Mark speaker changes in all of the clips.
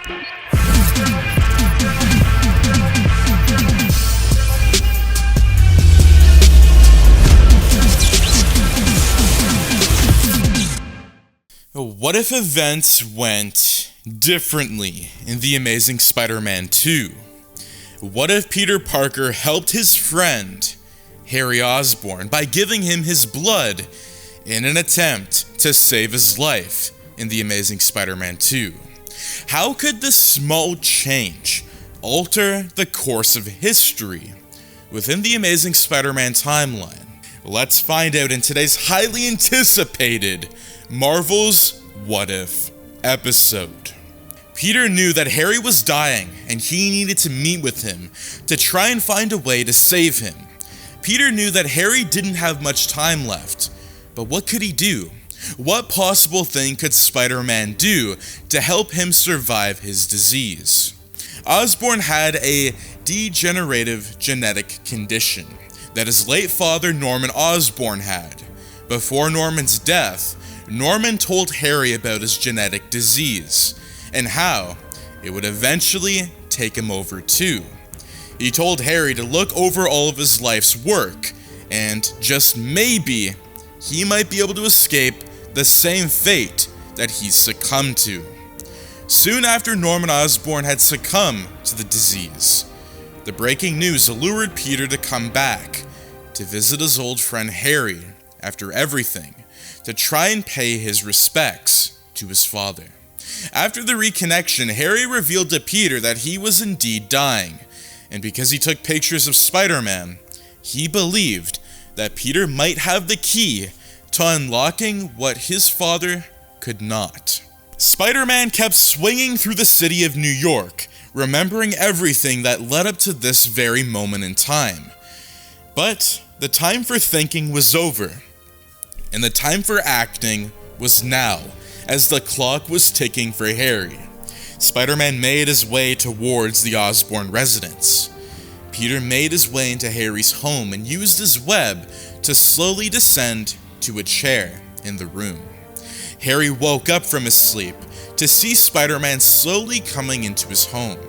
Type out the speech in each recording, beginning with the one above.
Speaker 1: What if events went differently in The Amazing Spider-Man 2? What if Peter Parker helped his friend, Harry Osborn, by giving him his blood in an attempt to save his life in The Amazing Spider-Man 2? How could this small change alter the course of history within the Amazing Spider-Man timeline? Let's find out in today's highly anticipated Marvel's What If episode. Peter knew that Harry was dying and he needed to meet with him to try and find a way to save him. Peter knew that Harry didn't have much time left, but what could he do? What possible thing could Spider-Man do to help him survive his disease? Osborn had a degenerative genetic condition that his late father Norman Osborn had. Before Norman's death, Norman told Harry about his genetic disease and how it would eventually take him over too. He told Harry to look over all of his life's work and just maybe he might be able to escape the same fate that he succumbed to. Soon after Norman Osborn had succumbed to the disease, the breaking news allured Peter to come back to visit his old friend Harry after everything, to try and pay his respects to his father. After the reconnection, Harry revealed to Peter that he was indeed dying, and because he took pictures of Spider-Man, he believed that Peter might have the key to unlocking what his father could not. Spider-Man kept swinging through the city of New York, remembering everything that led up to this very moment in time. But the time for thinking was over, and the time for acting was now, as the clock was ticking for Harry. Spider-Man made his way towards the Osborn residence. Peter made his way into Harry's home and used his web to slowly descend to a chair in the room. Harry woke up from his sleep to see Spider-Man slowly coming into his home.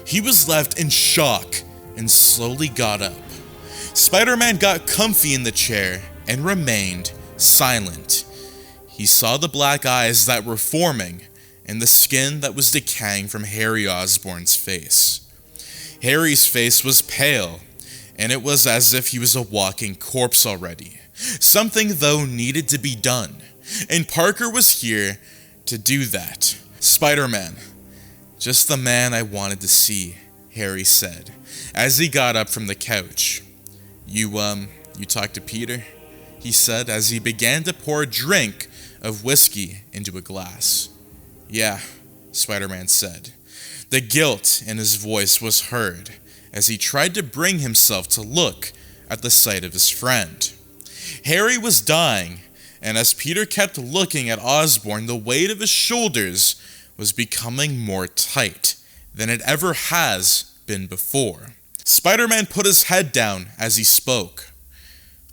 Speaker 1: He was left in shock and slowly got up. Spider-Man got comfy in the chair and remained silent. He saw the black eyes that were forming and the skin that was decaying from Harry Osborn's face. Harry's face was pale, and it was as if he was a walking corpse already. Something, though, needed to be done, and Parker was here to do that. Spider-Man, just the man I wanted to see, Harry said, as he got up from the couch. You talked to Peter? He said as he began to pour a drink of whiskey into a glass. Yeah, Spider-Man said. The guilt in his voice was heard as he tried to bring himself to look at the sight of his friend. Harry was dying, and as Peter kept looking at Osborn, the weight of his shoulders was becoming more tight than it ever has been before. Spider-Man put his head down as he spoke.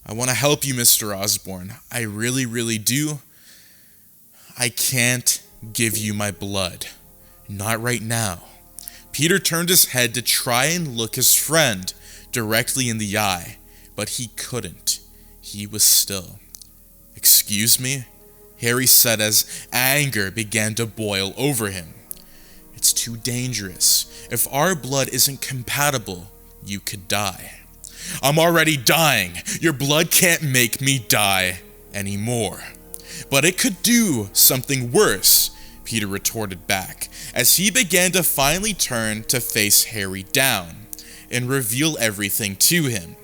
Speaker 1: I want to help you, Mr. Osborn. I really, really do. I can't give you my blood. Not right now. Peter turned his head to try and look his friend directly in the eye, but he couldn't. He was still. Excuse me? Harry said as anger began to boil over him. It's too dangerous. If our blood isn't compatible, you could die. I'm already dying. Your blood can't make me die anymore. But it could do something worse, Peter retorted back, as he began to finally turn to face Harry down and reveal everything to him.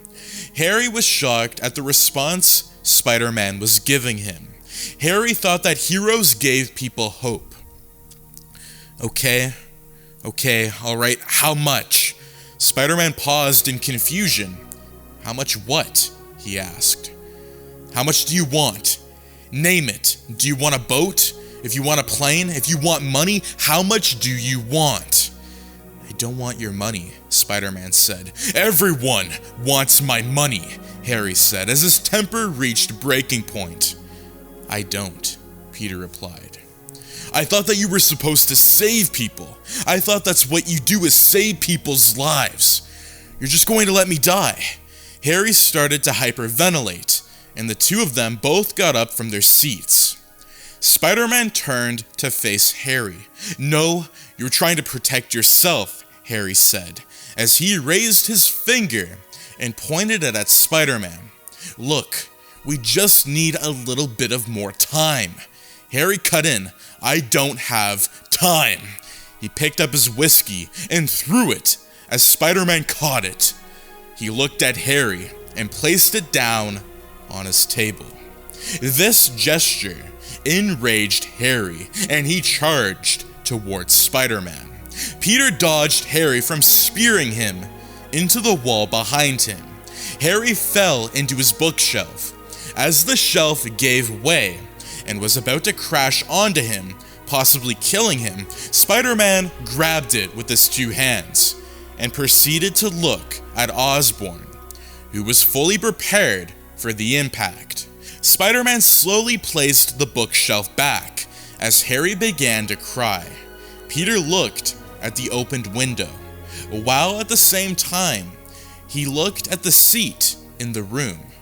Speaker 1: Harry was shocked at the response Spider-Man was giving him. Harry thought that heroes gave people hope. Okay, alright, how much? Spider-Man paused in confusion. How much what? He asked. How much do you want? Name it. Do you want a boat? If you want a plane? If you want money? How much do you want? I don't want your money, Spider-Man said. Everyone wants my money, Harry said, as his temper reached breaking point. I don't, Peter replied. I thought that you were supposed to save people. I thought that's what you do, is save people's lives. You're just going to let me die." Harry started to hyperventilate, and the two of them both got up from their seats. Spider-Man turned to face Harry. "No, you're trying to protect yourself," Harry said, as he raised his finger and pointed it at Spider-Man. "Look, we just need a little bit of more time." Harry cut in. "I don't have time." He picked up his whiskey and threw it as Spider-Man caught it. He looked at Harry and placed it down on his table. This gesture enraged Harry, and he charged towards Spider-Man. Peter dodged Harry from spearing him into the wall behind him. Harry fell into his bookshelf. As the shelf gave way and was about to crash onto him, possibly killing him, Spider-Man grabbed it with his two hands and proceeded to look at Osborn, who was fully prepared for the impact. Spider-Man slowly placed the bookshelf back as Harry began to cry. Peter looked at the opened window, while at the same time, he looked at the seat in the room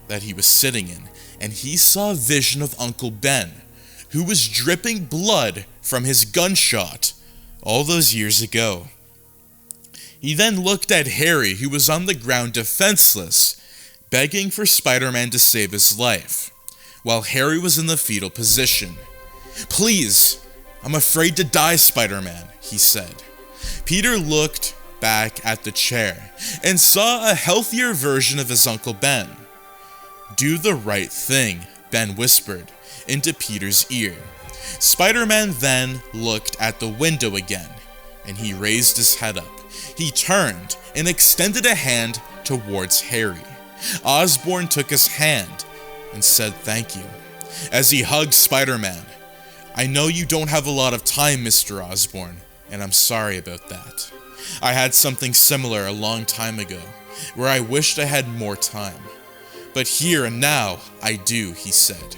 Speaker 1: that he was sitting in, and he saw a vision of Uncle Ben, who was dripping blood from his gunshot all those years ago. He then looked at Harry, who was on the ground defenseless, begging for Spider-Man to save his life, while Harry was in the fetal position. "Please, I'm afraid to die, Spider-Man," he said. Peter looked back at the chair and saw a healthier version of his Uncle Ben. "Do the right thing," Ben whispered into Peter's ear. Spider-Man then looked at the window again, and he raised his head up. He turned and extended a hand towards Harry. Osborn took his hand and said thank you. As he hugged Spider-Man, "I know you don't have a lot of time, Mr. Osborn, and I'm sorry about that. I had something similar a long time ago, where I wished I had more time. But here and now, I do," he said.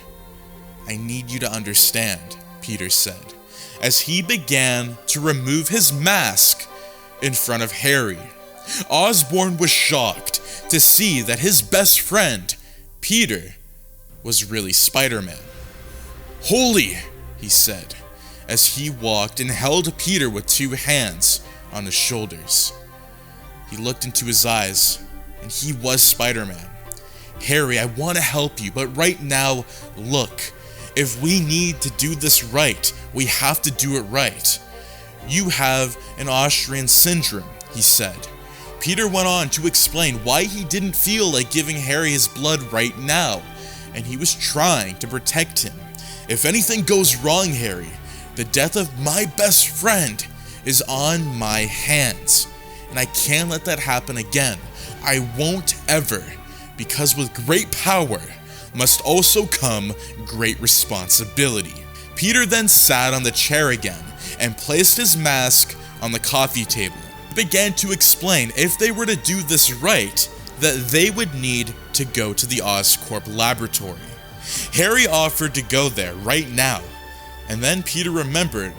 Speaker 1: "I need you to understand," Peter said, as he began to remove his mask in front of Harry. Osborn was shocked to see that his best friend, Peter, was really Spider-Man. "Holy," he said, as he walked and held Peter with two hands on his shoulders. He looked into his eyes, and he was Spider-Man. "Harry, I want to help you, but right now, look, if we need to do this right, we have to do it right. You have an Austrian syndrome," he said. Peter went on to explain why he didn't feel like giving Harry his blood right now, and he was trying to protect him. "If anything goes wrong, Harry, the death of my best friend is on my hands, and I can't let that happen again. I won't ever, because with great power must also come great responsibility." Peter then sat on the chair again and placed his mask on the coffee table. He began to explain if they were to do this right, that they would need to go to the Oscorp laboratory. Harry offered to go there right now, and then Peter remembered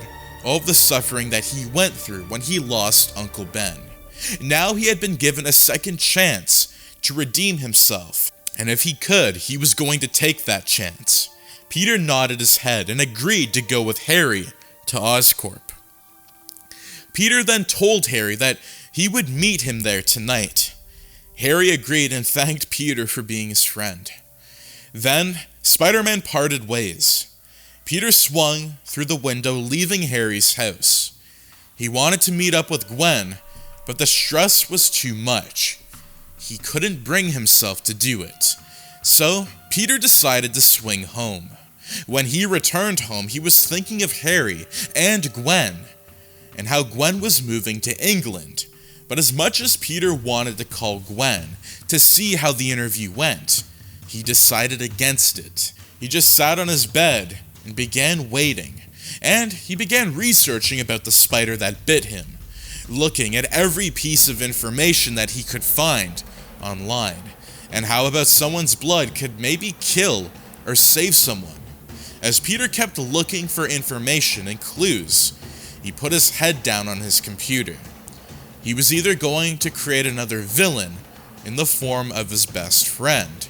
Speaker 1: all of the suffering that he went through when he lost Uncle Ben. Now he had been given a second chance to redeem himself, and if he could, he was going to take that chance. Peter nodded his head and agreed to go with Harry to Oscorp. Peter then told Harry that he would meet him there tonight. Harry agreed and thanked Peter for being his friend. Then, Spider-Man parted ways. Peter swung through the window, leaving Harry's house. He wanted to meet up with Gwen, but the stress was too much. He couldn't bring himself to do it. So, Peter decided to swing home. When he returned home, he was thinking of Harry and Gwen, and how Gwen was moving to England. But as much as Peter wanted to call Gwen to see how the interview went, he decided against it. He just sat on his bed and began waiting, and he began researching about the spider that bit him, looking at every piece of information that he could find online, and how about someone's blood could maybe kill or save someone. As Peter kept looking for information and clues, he put his head down on his computer. He was either going to create another villain in the form of his best friend,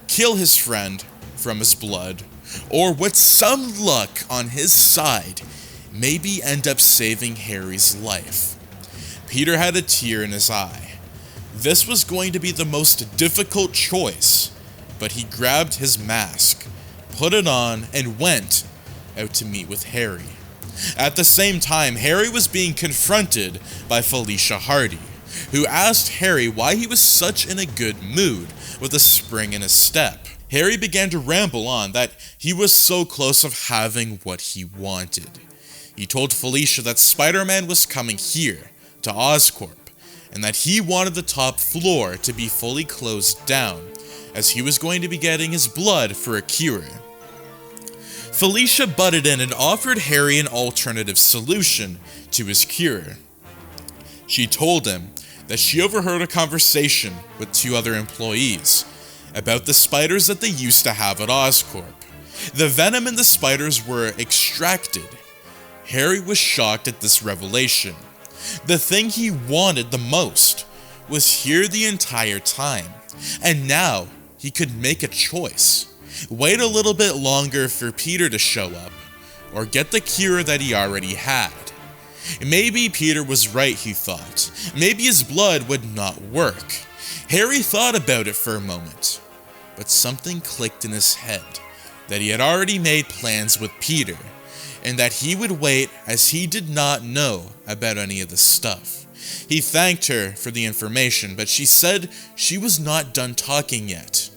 Speaker 1: kill his friend from his blood, or with some luck on his side, maybe end up saving Harry's life. Peter had a tear in his eye. This was going to be the most difficult choice, but he grabbed his mask, put it on, and went out to meet with Harry. At the same time, Harry was being confronted by Felicia Hardy, who asked Harry why he was such in a good mood with a spring in his step. Harry began to ramble on that he was so close of having what he wanted. He told Felicia that Spider-Man was coming here, to Oscorp, and that he wanted the top floor to be fully closed down, as he was going to be getting his blood for a cure. Felicia butted in and offered Harry an alternative solution to his cure. She told him that she overheard a conversation with 2 other employees about the spiders that they used to have at Oscorp. The venom in the spiders were extracted. Harry was shocked at this revelation. The thing he wanted the most was here the entire time, and now he could make a choice. Wait a little bit longer for Peter to show up, or get the cure that he already had. Maybe Peter was right, he thought. Maybe his blood would not work. Harry thought about it for a moment, but something clicked in his head, that he had already made plans with Peter, and that he would wait as he did not know about any of this stuff. He thanked her for the information, but she said she was not done talking yet.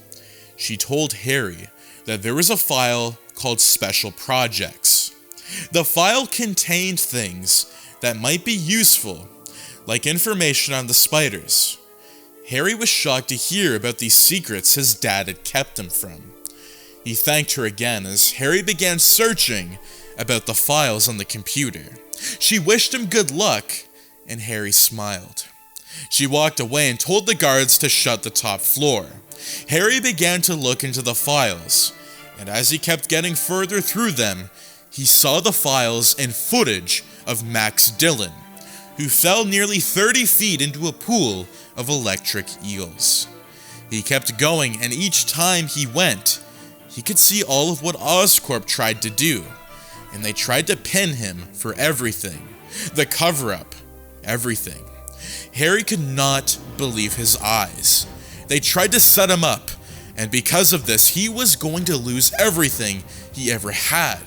Speaker 1: She told Harry that there was a file called Special Projects. The file contained things that might be useful, like information on the spiders. Harry was shocked to hear about these secrets his dad had kept him from. He thanked her again as Harry began searching about the files on the computer. She wished him good luck, and Harry smiled. She walked away and told the guards to shut the top floor. Harry began to look into the files, and as he kept getting further through them, he saw the files and footage of Max Dillon, who fell nearly 30 feet into a pool of electric eels. He kept going, and each time he went, he could see all of what Oscorp tried to do, and they tried to pin him for everything. The cover-up, everything. Harry could not believe his eyes. They tried to set him up, and because of this, he was going to lose everything he ever had.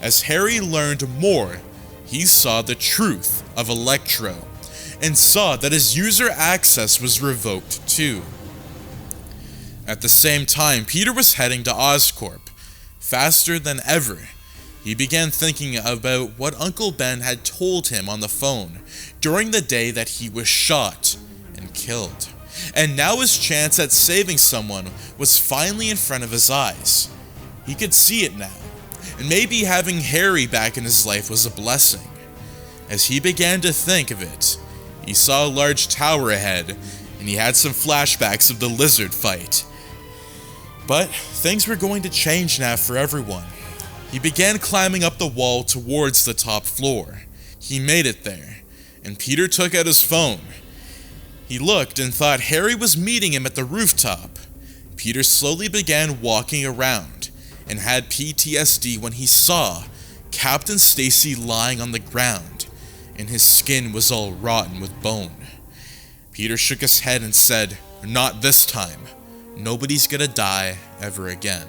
Speaker 1: As Harry learned more, he saw the truth of Electro, and saw that his user access was revoked too. At the same time, Peter was heading to Oscorp. Faster than ever, he began thinking about what Uncle Ben had told him on the phone during the day that he was shot and killed. And now his chance at saving someone was finally in front of his eyes. He could see it now, and maybe having Harry back in his life was a blessing. As he began to think of it, he saw a large tower ahead, and he had some flashbacks of the lizard fight. But things were going to change now for everyone. He began climbing up the wall towards the top floor. He made it there, and Peter took out his phone. He looked and thought Harry was meeting him at the rooftop. Peter slowly began walking around, and had PTSD when he saw Captain Stacy lying on the ground, and his skin was all rotten with bone. Peter shook his head and said, "Not this time. Nobody's gonna die ever again."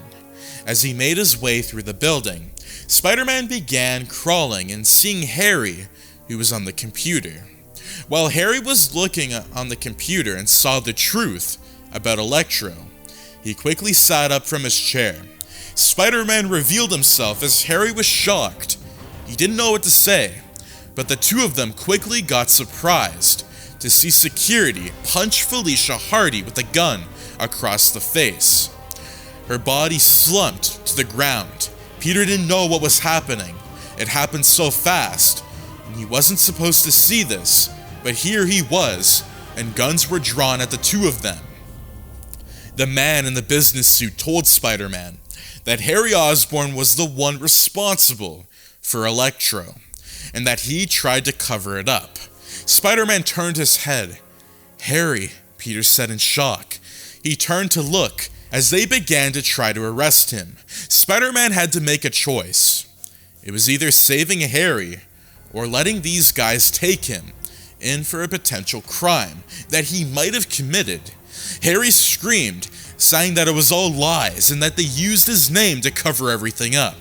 Speaker 1: As he made his way through the building, Spider-Man began crawling and seeing Harry, who was on the computer. While Harry was looking on the computer and saw the truth about Electro, he quickly sat up from his chair. Spider-Man revealed himself as Harry was shocked. He didn't know what to say, but the two of them quickly got surprised to see security punch Felicia Hardy with a gun across the face. Her body slumped to the ground. Peter didn't know what was happening. It happened so fast, and he wasn't supposed to see this, but here he was, and guns were drawn at the two of them. The man in the business suit told Spider-Man that Harry Osborn was the one responsible for Electro, and that he tried to cover it up. Spider-Man turned his head. "Harry," Peter said in shock. He turned to look as they began to try to arrest him. Spider-Man had to make a choice. It was either saving Harry or letting these guys take him in for a potential crime that he might have committed. Harry screamed, saying that it was all lies and that they used his name to cover everything up.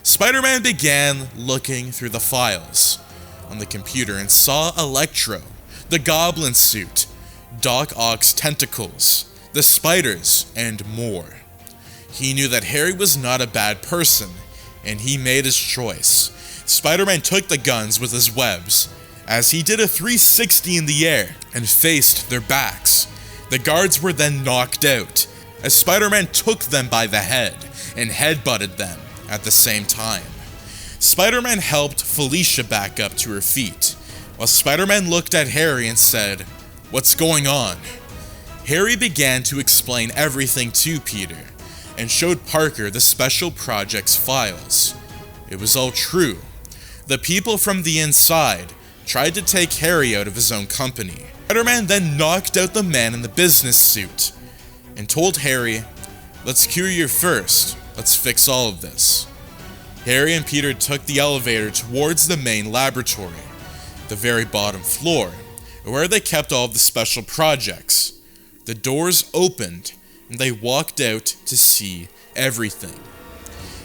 Speaker 1: Spider-Man began looking through the files on the computer and saw Electro, the Goblin suit, Doc Ock's tentacles, the spiders, and more. He knew that Harry was not a bad person, and he made his choice. Spider-Man took the guns with his webs, as he did a 360 in the air and faced their backs. The guards were then knocked out, as Spider-Man took them by the head and headbutted them at the same time. Spider-Man helped Felicia back up to her feet, while Spider-Man looked at Harry and said, "What's going on?" Harry began to explain everything to Peter, and showed Parker the special projects files. It was all true. The people from the inside tried to take Harry out of his own company. Spider-Man then knocked out the man in the business suit, and told Harry, "Let's cure you first. Let's fix all of this." Harry and Peter took the elevator towards the main laboratory, the very bottom floor, where they kept all of the special projects. The doors opened, and they walked out to see everything.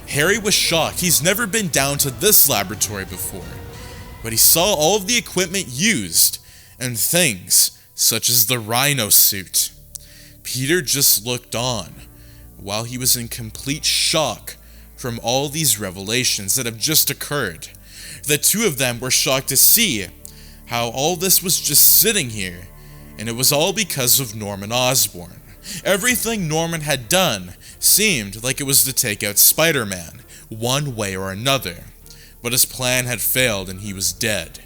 Speaker 1: Harry was shocked. He's never been down to this laboratory before, but he saw all of the equipment used, and things such as the Rhino suit. Peter just looked on, while he was in complete shock from all these revelations that have just occurred. The two of them were shocked to see how all this was just sitting here, and it was all because of Norman Osborn. Everything Norman had done seemed like it was to take out Spider-Man, one way or another, but his plan had failed and he was dead.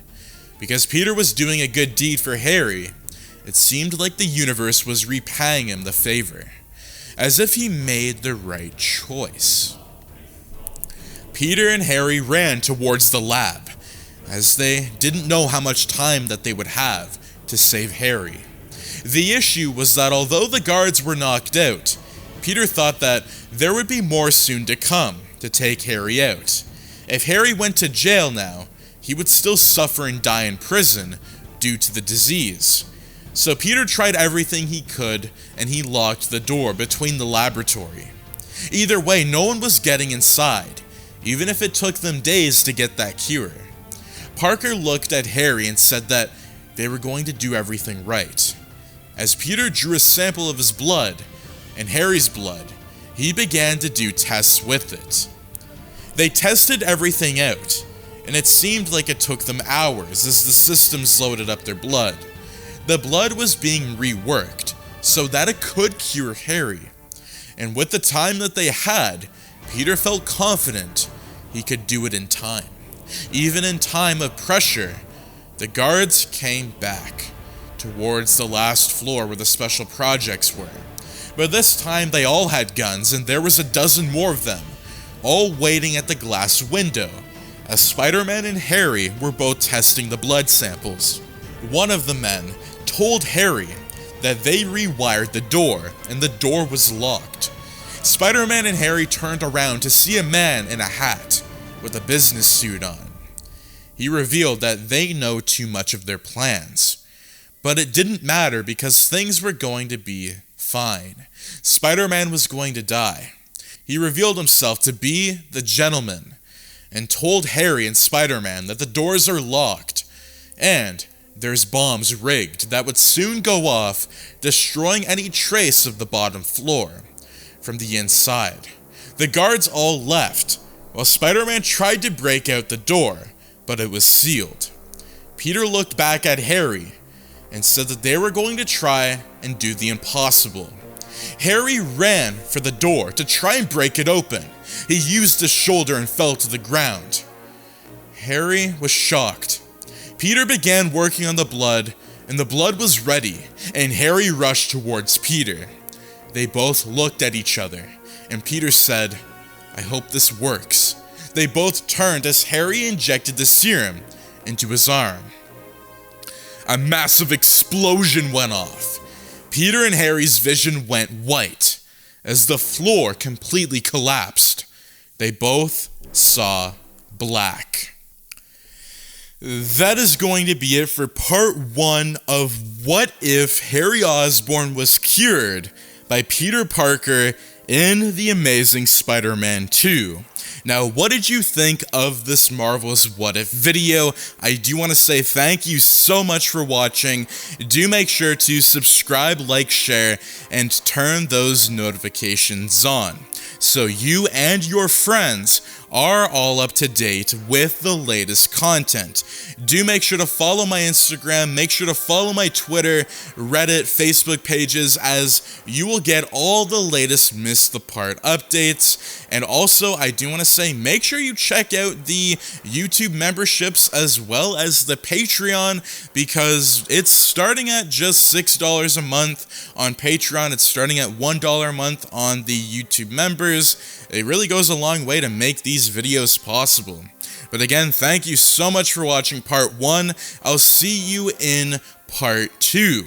Speaker 1: Because Peter was doing a good deed for Harry, it seemed like the universe was repaying him the favor, as if he made the right choice. Peter and Harry ran towards the lab, as they didn't know how much time that they would have to save Harry. The issue was that although the guards were knocked out, Peter thought that there would be more soon to come to take Harry out. If Harry went to jail now, he would still suffer and die in prison due to the disease. So Peter tried everything he could, and he locked the door between the laboratory. Either way, no one was getting inside, even if it took them days to get that cure. Parker looked at Harry and said that they were going to do everything right. As Peter drew a sample of his blood and Harry's blood, he began to do tests with it. They tested everything out, and it seemed like it took them hours as the systems loaded up their blood. The blood was being reworked so that it could cure Harry, and with the time that they had, Peter felt confident he could do it in time. Even in time of pressure, the guards came back towards the last floor where the special projects were. But this time they all had guns, and there was a dozen more of them, all waiting at the glass window, as Spider-Man and Harry were both testing the blood samples. One of the men told Harry that they rewired the door, and the door was locked. Spider-Man and Harry turned around to see a man in a hat with a business suit on. He revealed that they know too much of their plans. But it didn't matter because things were going to be fine. Spider-Man was going to die. He revealed himself to be the gentleman and told Harry and Spider-Man that the doors are locked and there's bombs rigged that would soon go off, destroying any trace of the bottom floor from the inside. The guards all left, while Spider-Man tried to break out the door, but it was sealed. Peter looked back at Harry and said that they were going to try and do the impossible. Harry ran for the door to try and break it open. He used his shoulder and fell to the ground. Harry was shocked. Peter began working on the blood, and the blood was ready, and Harry rushed towards Peter. They both looked at each other, and Peter said, I hope this works. They both turned as Harry injected the serum into his arm. A massive explosion went off. Peter and Harry's vision went white as the floor completely collapsed. They both saw black. That is going to be it for part 1 of What If Harry Osborn Was Cured by Peter Parker in The Amazing Spider-Man 2. Now, what did you think of this Marvel's What If video? I do want to say thank you so much for watching. Do make sure to subscribe, like, share, and turn those notifications on, so you and your friends are all up to date with the latest content. Do make sure to follow my Instagram, make sure to follow my Twitter, Reddit, Facebook pages, as you will get all the latest Miss the Part updates. And also, I do want to say, make sure you check out the YouTube memberships as well as the Patreon, because it's starting at just $6 a month on Patreon. It's starting at $1 a month on the YouTube members. It really goes a long way to make these videos possible. But again, thank you so much for watching part 1. I'll see you in part 2.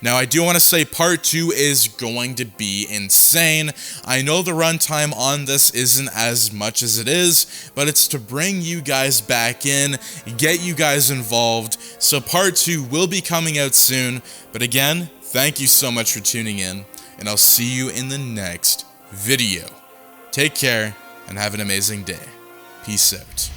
Speaker 1: Now, I do want to say part 2 is going to be insane. I know the runtime on this isn't as much as it is, but it's to bring you guys back in, get you guys involved. So part 2 will be coming out soon. But again, thank you so much for tuning in, and I'll see you in the next video. Take care and have an amazing day. Peace out.